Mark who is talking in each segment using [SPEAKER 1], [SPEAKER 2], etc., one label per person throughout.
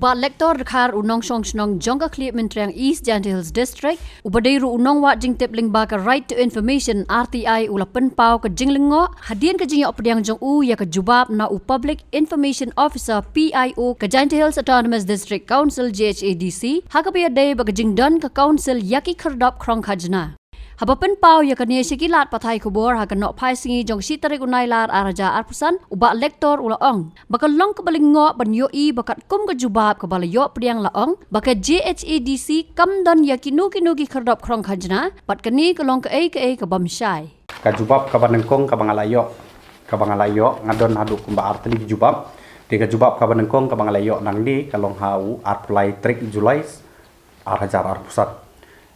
[SPEAKER 1] uba lektor khar unong shnong jongka klip mentrang East Jante Hills District ubadeiru unong wat jing tepling ba ka right to information RTI ula penpau ka jinglingo hadian ka jingyo pediang jong u ya ka jubab na u public information officer PIO ka Jante Hills Autonomous District Council JHADC hakapia day ba ka jingdon ka council yaki khardop krong khajna Habapen pau ya kania sikilat patai kubor ha kanok pai singi jong sitarik unai lar araja arpusan uba lektor ula ong bakal long kebalingo banyo i bakat kum ke jubab ke balayo priang la ong bakat JHADC kamdon ya kinu ki kerdop krong khajna pat kani ke long ke ke bamsyai
[SPEAKER 2] ka jubab ka banengkong ka bangalayo ngadon hadu kumba artli jubab di ka jubab ka banengkong ka bangalayo nang di kalong hau arpulai trik julai arajar arpusat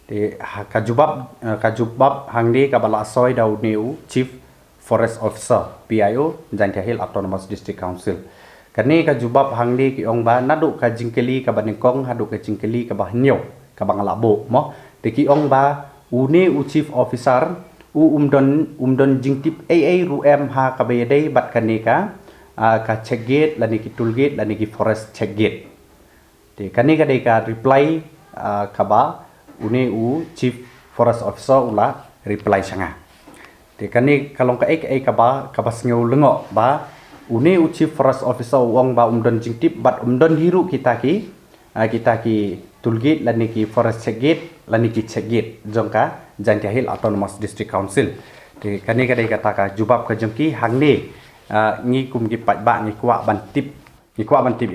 [SPEAKER 2] di kajubab hangdi kabala soy daud new chief forest officer PIO Jante Hills Autonomous District Council kani kajubab hangdi ki ong ba nadu ka jingkeli ka banengkong hadu ka jingkeli ka bahnyo ka bangalabo mo de ki ong ba uni u chief officer u umdon jingtip AA ruem ha ka bayadai bat kani ka check gate lani ki tool gate lani ki forest check gate de kani ka dei ka reply ka ba uni u chief forest officer ula reply sanga de kani kalong ka ka ba ngeu lengo ba uni u chief forest officer wong ba umdon jingtip bat umdon hiru kita ki tulgate lani ki forest check gate lani ki check gate jongka Jante Hills Autonomous District Council de kani ka dei kata ka jubab ka jongki hangni ngi kum ki pat ba ngi kwa bantip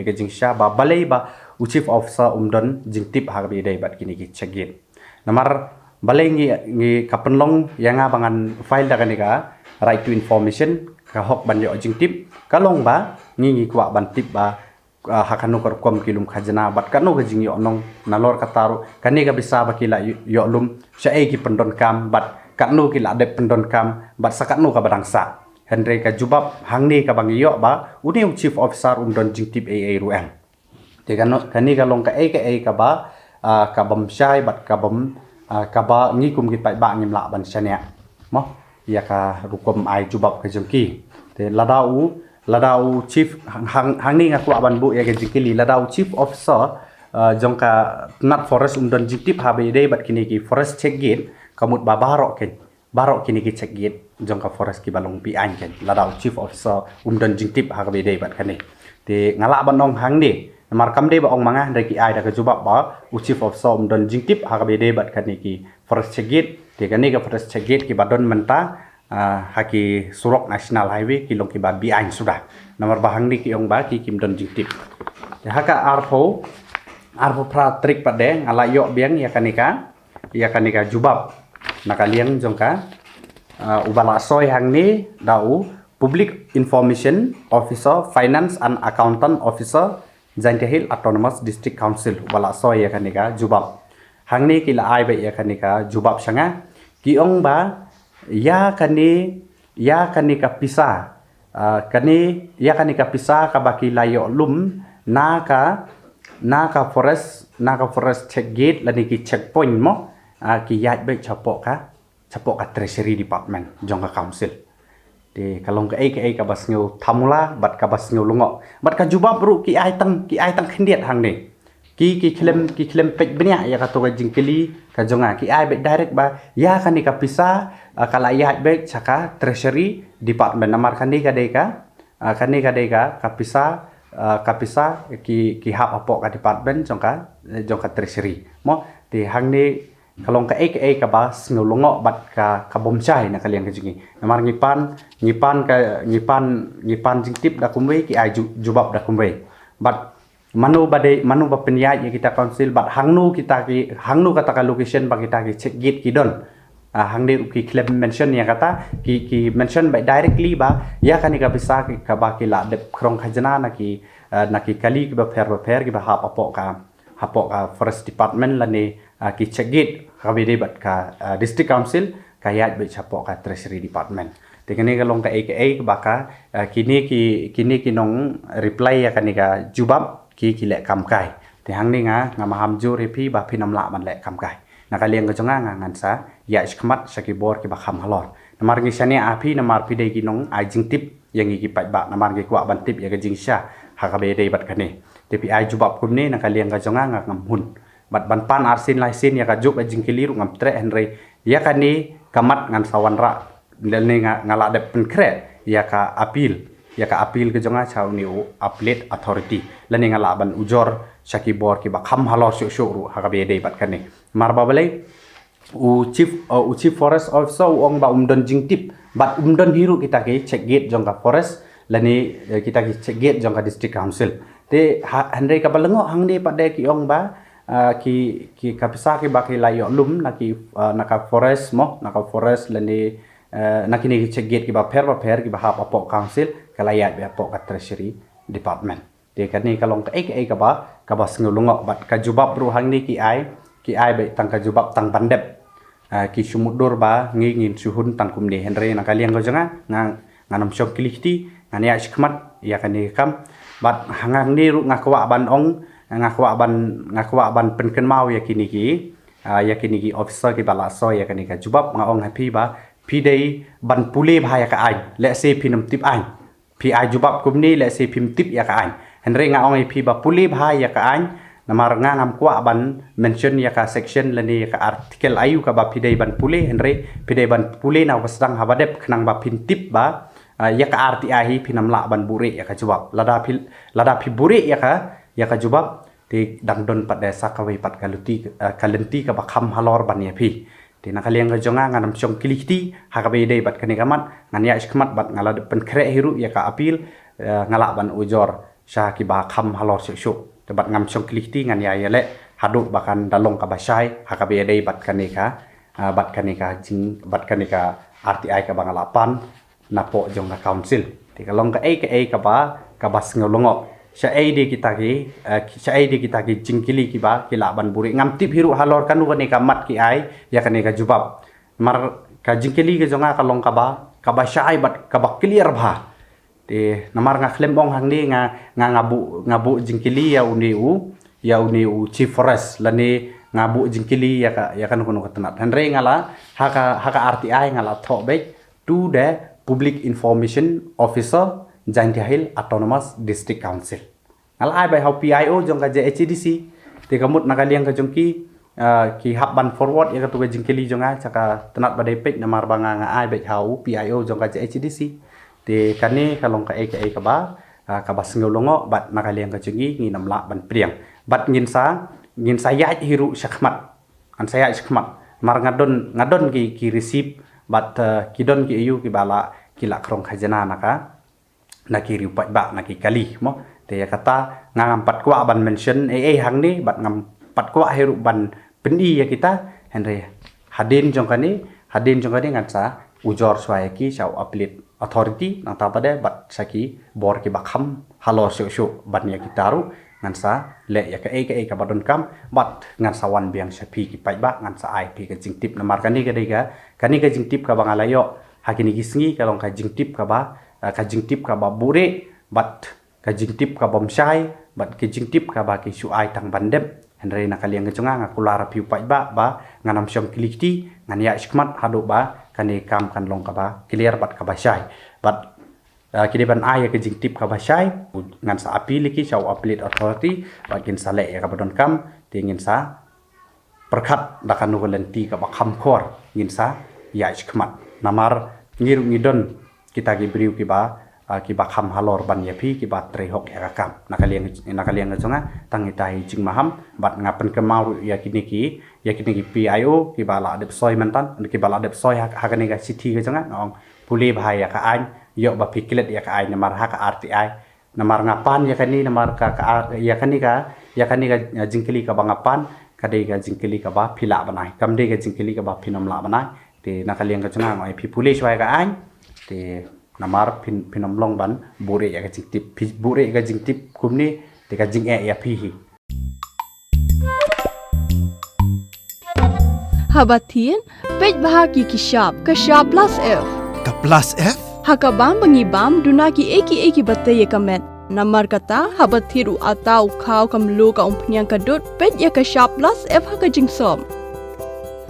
[SPEAKER 2] ka jingsha ba balai ba u chief officer umdon jingtip harbi dai bat kini ki check namar balai ngi kapenlong yanga bangan file da kanika right to information ka hok ban yo jingtip kalong ba ngi kwa bantip ba hakanu kor kom kilum khajana bat kanu ga jing yo nong nalor kataru kanika bisa ba kila yo lum sha ki pendon kam bat kanu kila de pendon kam bat sakanu ka badangsa Henry ka jubab hangni ka bangiyo ba uni chief officer umdon jingtip AA ruang de kani kalong ka ka ba ka bamsyai bat ka ba ngi kum ki pai ba ngim la ban chania mo ya ka rukom ai jubab ka jongki te ladau chief hangni nga kwa ban bu ya ka jikili ladau chief officer jongka nat forest umdon jingtip habe dei bat kini ki forest check gate kamut ba barok kini ki check gate jongka forest ki balong pi an ken ladau chief officer umdon jingtip habe dei bat kani te ngala ban ong hangni markam de ba ong manga reki ai da ka jubab ba u chief of som don jingtip ha ka bede bat kani ki forest check gate te kani ka forest check gate ki badon menta haki surok national highway ki long ki ba bi ain sudah nomor bahang ni ki ong ba ki kim don jingtip ya haka arpo pra trik pade ngala yo biang ya kanika jubab nakaliang jongka ubala soy hang ni dau public information officer finance and accountant officer Jante Hills Autonomous District Council wala soy ya kanika jubab hangni kila ai ba ya kanika jubab sanga kiong ba ya kanika pisa kanika pisa ka baki layo lum naka forest check gate lani ki checkpoint mo ki yat ba chapok ka treasury department jongka council di kalong ka bas ngeu thamula bat ka bas ngeu lungo bat ka jubab ru ki ai tang khindiat hang ni ki klem pek benya ya ka to ka jingkeli ka jonga ki ai be direct ba ya kan ka pisa kala ya be chaka treasury department namar kan ka dei ka ka pisa ki hap apok ka department jongka treasury mo di hang ni kalong ka ka bas ngeu lungo bat ka bomchai na kalian ka jingi namar ngipan jingtip da kumwe ki ai jubab da kumwe bat manu ba penyai ya kita council bat hangnu kata ka location ba kita ki check gate ki don hangde ki claim mention ya kata ki mention by directly ba ya kanika bisa ka ba ki la de krong khajana na ki kali ki ba fair ki ba hapok ka forest department lani ki check gate ka be bat ka district council kayat be chapok ka treasury department tekani kalong ka baka kini ki nong reply ya kanika jubab ki le kamkai te hangni nga maham ju repi ba phinam la man le kamkai nakaliang ka jonga ngan sa ya khmat sakibor ki ba kham halor namar ngi sani api namar pidei ki nong ai jingtip yang gi pai ba namar gi kwa ban tip ya ga jing sha ha ka be dei bat kane tapi ai jubab kum ni na kaliang ga jonga ngam hun bat ban pan arsin lai sin ya ka juk ga jing kiliru ngam tre henry ya kani kamat ngan sawan ra lene ngala de pen kre ya ka apil ke jonga chau ni u appellate authority lene ngala ban ujor shaki bor ki ba kham halor shu ru ha ka be dei bat kane mar ba balai chief forest officer ong ba umdon jing tip bat umdon hiru kita ke check gate jong ka forest lani kita ki check gate jong ka district council te handai ka balengo hang ni pada ki ong ba ki kapisa ki ba ki layo lum na ka forest mo na ka forest lani na ki ni check gate ki ba per ki ba hap apok council ka layat ba apok ka treasury department te kan ni kalong ka ka ba sngulungo bat ka jubab ru hang ni ki ai ba tang ka jubab tang bandep ki sumudur ba ngin suhun tangkum ni henry na kaliang ko janga nganam syok kilihti ngani ya shikmat ya kani kam bat hangang ni ru ngakwa ban ong ngakwa ban penken mau ya kini ki officer ki bala so ya kani ka jubab nga ong happy ba pi dei ban pule ba ya ka ai let's say pinam tip ai pi ai jubab kum ni let's say pim tip ya ka ai henry nga ong pi ba pule ba ya ka ai namar ngam kwa ban mention ya ka section lani ka artikel ayu ka ba pidai ban pule henry pidai ban pule na wasdang habadep khnang ba pintip ba ya ka RTI pinam la ban bure ya ka jawab lada pi bure ya ka jawab ti dangdon pada sakawai pat kalenti ka ba kham halor ban ya pi ti nakaliang ka jonga nganam chong kilihti ha ka be dei bat kani kamat ngan ya iskmat bat ngala pen kre hiru ya ka apil ngala ban ujor sha ki ba kham halor syuk tebat ngam chong kilihti ngan ya le hadu bakan dalong ka basai ha ka be dei bat kanika jing bat kanika RTI ka bangalapan napo jong ka council ti kalong ka ka ba ngolongo sya di kita ki jingkili ki ba kila ban buri ngam tip hiru halor kanu kanika mat ki ai ya kanika jubab mar ka jingkili ke jonga kalong ka ba basai bat ka ba clear ba ti namar nga klembong hang ni nga ngabu jingkili ya uni u chief forest lani ngabu jingkili ya kan kuno ketenat henry ngala haka RTI ngala thobek to the public information officer Jaintihil autonomous district council ngala ai bai hau PIO jong ka JHDC ti kamut nakaliang ka jongki ki habban forward ya ka tu jingkili jonga chaka tenat badai pek namar banga nga ai bai hau PIO jong ka JHDC ti kani kalong ka ba sngolongo bat nakaliang ka jungi nginam la ban priang bat ngin saya hiru syakmat an saya syakmat mar ngadon ki receive bat kidon ki yu ki bala kila krong khajana naka naki riupat ba naki kali mo te kata ngam pat kwa ban mention hang ni bat ngam pat kwa hiru ban pendi ya kita henry hadin jong kani ngan sa ujor swaya ki sau appellate authority nang ta pada bat saki bor ki bakham halor syu ban ya kitaru ngan sa le ya ka badon kam bat ngan sawan biang sapi ki pai ba ngan sa ai pi ka jingtip namar kani ka jingtip ka bangalayo hakini gisngi kalong ka jingtip ka ba bure bat ka jingtip ka bomsai bat ki jingtip ka ba ki su ai tang bandem henry nakaliang ngajunga ngakulara pi pai ba nganam syong kilikti ngan ya shikmat hadu ba kani kam kan long ka ba clear bat ka basai bat kideban ai ka jingtip ka basai ngan sa api liki sau appellate authority bakin sale ya ka badon kam tingin sa perkhat dakan nugalenti ka ba kham khor ngin sa ya shikmat namar ngidon kita ki briu ki ba kham halor ban yapi ki ba trehok ya kam nakaliang ngajonga tangitai jing maham bat ngapen kemau ya kini ki PIO ki bala de soi mantan ki bala de soi hakani ga city ga jonga ngong puli bahai ya ka an yo ba piklet ya ka ai namar ha ka RTI namar ngapan ya kani namar ka ya kani ga jingkili ka bangapan kadai ga jingkili ka ba phila banai kamde ga jingkili ka ba phinom la banai te nakaliang ga jonga ngai phi puli swai ka ai te namar pinom long ban bure ya ga jingtip kumni te ka jing ya pihi
[SPEAKER 3] Habatin pej bahagi ki shop plus F
[SPEAKER 4] Ka plus F?
[SPEAKER 3] hakabam bangibam duna ki eki batte ye kamet namar kata habathiru atau khau kamlu ka umpnyang kadut pej ya ka shop plus F haka jingsom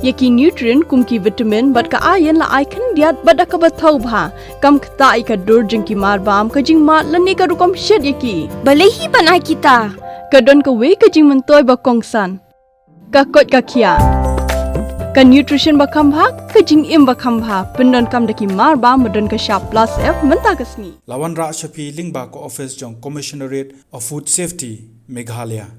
[SPEAKER 3] Yaki nutrient kum ki vitamin bat ka iron la ai khan diat bat ka bathau bha kam khta I ka dur jing ki mar bam ka jing ma lani ka rukom shed yaki
[SPEAKER 4] Balehi panai kita.
[SPEAKER 3] ka don ka we ka jing mentoy ba kongsan ka kot ka kia ka nutrition ba kham bha ka jing im ba kham bha pendon kam daki mar bam madon ka sharp plus f menta ka sni
[SPEAKER 5] Lawan Ra Shafi Lingba ko office jong Commissionerate of Food Safety Meghalaya